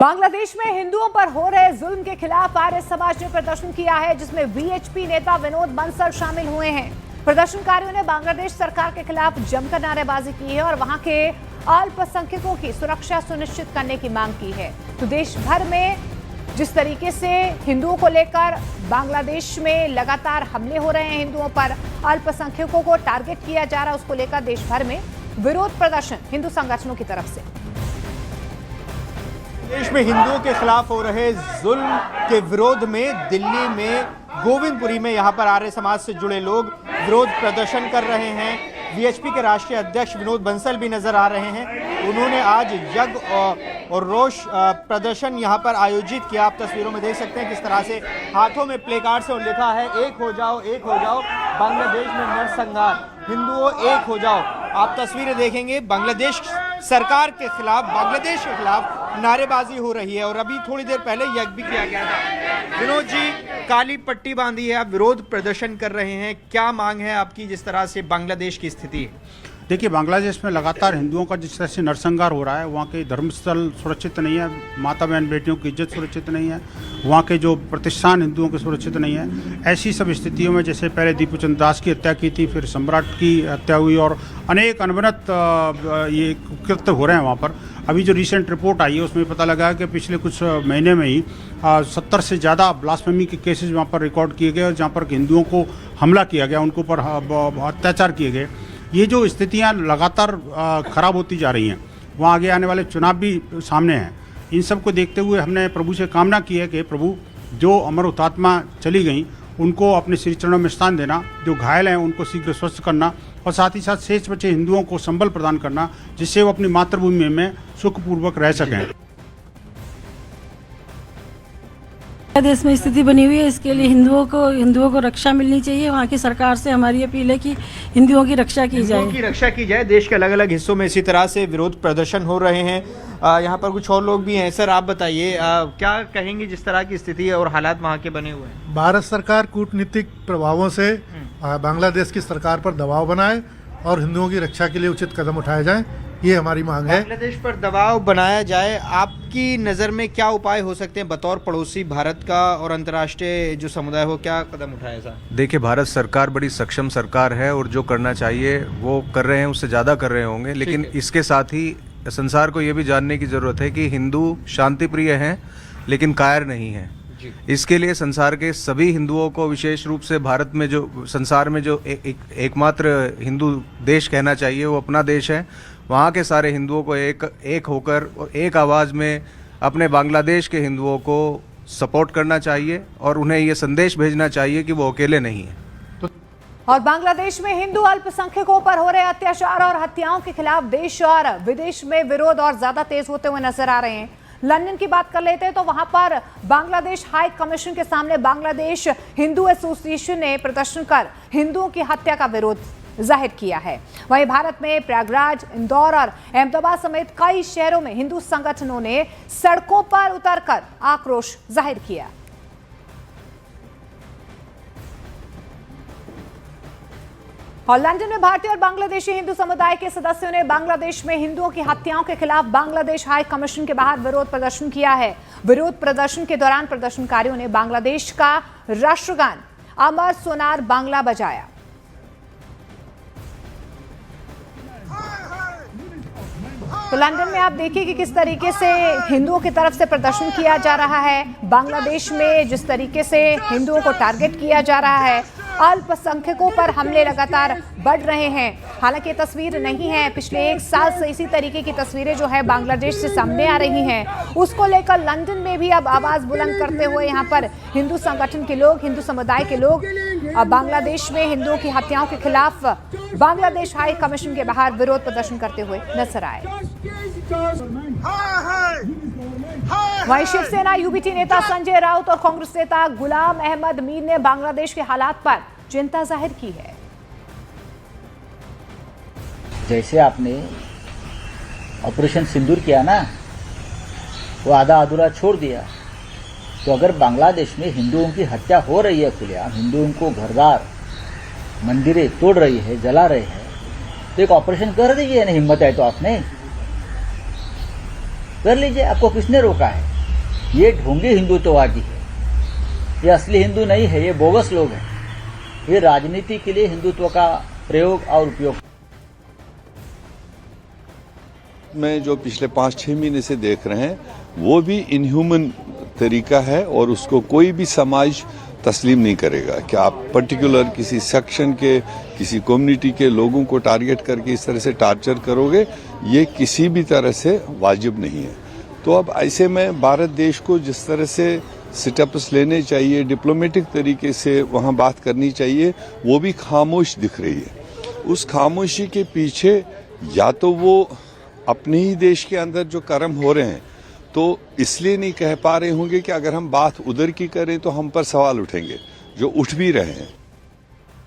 बांग्लादेश में हिंदुओं पर हो रहे जुल्म के खिलाफ आर्य समाज ने प्रदर्शन किया है, जिसमें वीएचपी नेता विनोद बंसल शामिल हुए हैं। प्रदर्शनकारियों ने बांग्लादेश सरकार के खिलाफ जमकर नारेबाजी की है और वहां के अल्पसंख्यकों की सुरक्षा सुनिश्चित करने की मांग की है। तो देश भर में जिस तरीके से हिंदुओं को लेकर बांग्लादेश में लगातार हमले हो रहे हैं, हिंदुओं पर अल्पसंख्यकों को टारगेट किया जा रहा है, उसको लेकर देश भर में विरोध प्रदर्शन हिंदू संगठनों की तरफ से। देश में हिंदुओं के खिलाफ हो रहे जुल्म के विरोध में दिल्ली में गोविंदपुरी में यहां पर आर्य समाज से जुड़े लोग विरोध प्रदर्शन कर रहे हैं। वीएचपी के राष्ट्रीय अध्यक्ष विनोद बंसल भी नजर आ रहे हैं। उन्होंने आज यज्ञ और रोष प्रदर्शन यहां पर आयोजित किया। आप तस्वीरों में देख सकते हैं किस तरह से हाथों में प्ले कार्ड से लिखा है, एक हो जाओ, बांग्लादेश में नरसंहार, हिंदुओं एक हो जाओ। आप तस्वीरें देखेंगे, बांग्लादेश सरकार के खिलाफ, बांग्लादेश के खिलाफ नारेबाजी हो रही है और अभी थोड़ी देर पहले यज्ञ भी किया गया था। विनोद जी, काली पट्टी बांधी है, आप विरोध प्रदर्शन कर रहे हैं, क्या मांग है आपकी जिस तरह से बांग्लादेश की स्थिति है? देखिए, बांग्लादेश में लगातार हिंदुओं का जिस तरह से नरसंहार हो रहा है, वहाँ के धर्मस्थल सुरक्षित नहीं है, माता बहन बेटियों की इज्जत सुरक्षित नहीं है, वहाँ के जो प्रतिष्ठान हिंदुओं के सुरक्षित नहीं है। ऐसी सब स्थितियों में जैसे पहले दीपूचंद दास की हत्या की थी, फिर सम्राट की हत्या हुई और अनेक अनवरत ये कृत्य हो रहे हैं वहाँ पर। अभी जो रिसेंट रिपोर्ट आई है उसमें पता लगा है कि पिछले कुछ महीने में ही 70 से ज़्यादा ब्लास्फेमी के केसेज वहाँ पर रिकॉर्ड किए गए और जहाँ पर हिंदुओं को हमला किया गया, उनको ऊपर अत्याचार किए गए। ये जो स्थितियां लगातार खराब होती जा रही हैं, वहाँ आगे आने वाले चुनाव भी सामने हैं। इन सब को देखते हुए हमने प्रभु से कामना की है कि प्रभु, जो अमर हुतात्मा चली गई उनको अपने श्री चरणों में स्थान देना, जो घायल हैं उनको शीघ्र स्वस्थ करना और साथ ही साथ शेष बचे हिंदुओं को संबल प्रदान करना, जिससे वो अपनी मातृभूमि में सुखपूर्वक रह सकें। देश में स्थिति बनी हुई है, इसके लिए हिंदुओं को रक्षा मिलनी चाहिए। वहाँ की सरकार से हमारी अपील है कि हिंदुओं की रक्षा की जाए। देश के अलग अलग हिस्सों में इसी तरह से विरोध प्रदर्शन हो रहे हैं। यहाँ पर कुछ और लोग भी हैं। सर, आप बताइए, क्या कहेंगे जिस तरह की स्थिति है और हालात वहाँ के बने हुए हैं? भारत सरकार कूटनीतिक प्रभावों से बांग्लादेश की सरकार पर दबाव बनाए और हिंदुओं की रक्षा के लिए उचित कदम उठाए जाएं, ये हमारी मांग है। बांग्लादेश पर दबाव बनाया जाए, आपकी नज़र में क्या उपाय हो सकते हैं बतौर पड़ोसी भारत का और अंतर्राष्ट्रीय जो समुदाय हो, क्या कदम उठाए जा? देखिए, भारत सरकार बड़ी सक्षम सरकार है और जो करना चाहिए वो कर रहे हैं, उससे ज़्यादा कर रहे होंगे। लेकिन इसके साथ ही संसार को ये भी जानने की ज़रूरत है कि हिंदू शांति प्रिय हैं लेकिन कायर नहीं हैं। इसके लिए संसार के सभी हिंदुओं को, विशेष रूप से भारत में जो संसार में जो एकमात्र हिंदू देश कहना चाहिए वो अपना देश है, वहाँ के सारे हिंदुओं को एक होकर और एक आवाज़ में अपने बांग्लादेश के हिंदुओं को सपोर्ट करना चाहिए और उन्हें ये संदेश भेजना चाहिए कि वो अकेले नहीं हैं। और बांग्लादेश में हिंदू अल्पसंख्यकों पर हो रहे अत्याचार और हत्याओं के खिलाफ देश और विदेश में विरोध और ज्यादा तेज होते हुए नजर आ रहे हैं। लंदन की बात कर लेते हैं तो वहां पर बांग्लादेश हाई कमीशन के सामने बांग्लादेश हिंदू एसोसिएशन ने प्रदर्शन कर हिंदुओं की हत्या का विरोध जाहिर किया है। वहीं भारत में प्रयागराज, इंदौर और अहमदाबाद समेत कई शहरों में हिंदू संगठनों ने सड़कों पर उतरकर आक्रोश जाहिर किया। और लंदन में भारतीय और बांग्लादेशी हिंदू समुदाय के सदस्यों ने बांग्लादेश में हिंदुओं की हत्याओं के खिलाफ बांग्लादेश हाई कमीशन के बाहर विरोध प्रदर्शन किया है। विरोध प्रदर्शन के दौरान प्रदर्शनकारियों ने बांग्लादेश का राष्ट्रगान अमर सोनार बांग्ला बजाया। तो लंदन में आप देखिए कि किस तरीके से हिंदुओं की तरफ से प्रदर्शन किया जा रहा है। बांग्लादेश में जिस तरीके से हिंदुओं को टारगेट किया जा रहा है, अल्पसंख्यकों पर हमले लगातार बढ़ रहे हैं। हालांकि ये तस्वीर नहीं है, पिछले 1 साल से इसी तरीके की तस्वीरें जो है बांग्लादेश से सामने आ रही हैं। उसको लेकर लंदन में भी अब आवाज बुलंद करते हुए यहाँ पर हिंदू संगठन के लोग, हिंदू समुदाय के लोग बांग्लादेश में हिंदुओं की हत्याओं के खिलाफ बांग्लादेश हाई कमीशन के बाहर विरोध प्रदर्शन करते हुए नजर आए। वहीं शिवसेना यूबीटी नेता संजय राउत और कांग्रेस नेता गुलाम अहमद मीर ने बांग्लादेश के हालात पर चिंता जाहिर की है। जैसे आपने ऑपरेशन सिंदूर किया ना, वो आधा अधूरा छोड़ दिया, तो अगर बांग्लादेश में हिंदुओं की हत्या हो रही है खुलेआम, हिंदुओं को घरदार मंदिरें तोड़ रही है, जला रहे हैं, तो एक ऑपरेशन कर दीजिए ना, हिम्मत है तो आपने कर लीजिए। आपको किसने रोका है? ये ढोंगी हिंदुत्ववादी है, ये असली हिंदू नहीं है, ये बोगस लोग हैं। ये राजनीति के लिए हिंदुत्व का प्रयोग और उपयोग। में जो पिछले 5-6 महीने से देख रहे हैं वो भी इनह्यूमन तरीका है और उसको कोई भी समाज तस्लीम नहीं करेगा कि आप पर्टिकुलर किसी सेक्शन के, किसी कम्युनिटी के लोगों को टारगेट करके इस तरह से टार्चर करोगे, ये किसी भी तरह से वाजिब नहीं है। तो अब ऐसे में भारत देश को जिस तरह से स्टेप्स लेने चाहिए, डिप्लोमेटिक तरीके से वहाँ बात करनी चाहिए, वो भी खामोश दिख रही है। उस खामोशी के पीछे या तो वो अपने ही देश के अंदर जो कर्म हो रहे हैं तो इसलिए नहीं कह पा रहे होंगे कि अगर हम बात उधर की करें तो हम पर सवाल उठेंगे, जो उठ भी रहे हैं।